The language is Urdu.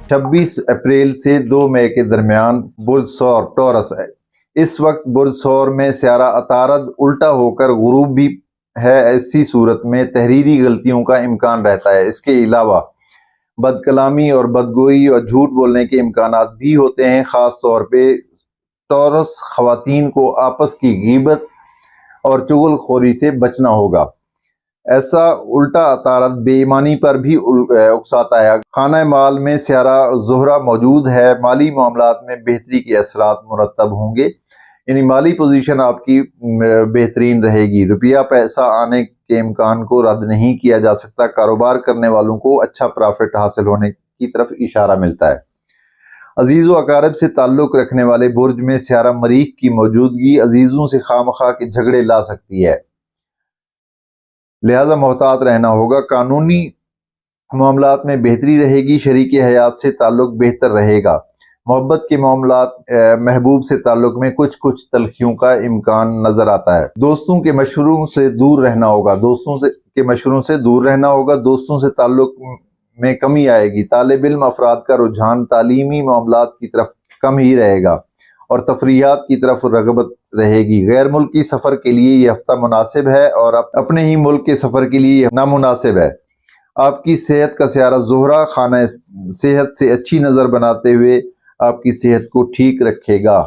26 اپریل سے 2 مئی کے درمیان برج سور ٹورس ہے۔ اس وقت برج سور میں سیارہ عطارد الٹا ہو کر غروب بھی ہے۔ ایسی صورت میں تحریری غلطیوں کا امکان رہتا ہے۔ اس کے علاوہ بد کلامی اور بدگوئی اور جھوٹ بولنے کے امکانات بھی ہوتے ہیں۔ خاص طور پہ ٹورس خواتین کو آپس کی غیبت اور چغل خوری سے بچنا ہوگا۔ ایسا الٹا عطارد بے ایمانی پر بھی اکساتا ہے۔ خانہ مال میں سیارہ زہرہ موجود ہے۔ مالی معاملات میں بہتری کے اثرات مرتب ہوں گے، یعنی مالی پوزیشن آپ کی بہترین رہے گی۔ روپیہ پیسہ آنے کے امکان کو رد نہیں کیا جا سکتا۔ کاروبار کرنے والوں کو اچھا پرافٹ حاصل ہونے کی طرف اشارہ ملتا ہے۔ عزیز و اقارب سے تعلق رکھنے والے برج میں سیارہ مریخ کی موجودگی عزیزوں سے خواہ مخواہ کے جھگڑے لا سکتی ہے، لہذا محتاط رہنا ہوگا۔ قانونی معاملات میں بہتری رہے گی۔ شریک حیات سے تعلق بہتر رہے گا۔ محبت کے معاملات، محبوب سے تعلق میں کچھ تلخیوں کا امکان نظر آتا ہے۔ دوستوں کے مشوروں سے دور رہنا ہوگا۔ دوستوں سے تعلق میں کمی آئے گی۔ طالب علم افراد کا رجحان تعلیمی معاملات کی طرف کم ہی رہے گا اور تفریحات کی طرف رغبت رہے گی۔ غیر ملکی سفر کے لیے یہ ہفتہ مناسب ہے اور اپنے ہی ملک کے سفر کے لیے نامناسب ہے۔ آپ کی صحت کا سیارہ زہرہ خانہ صحت سے اچھی نظر بناتے ہوئے آپ کی صحت کو ٹھیک رکھے گا۔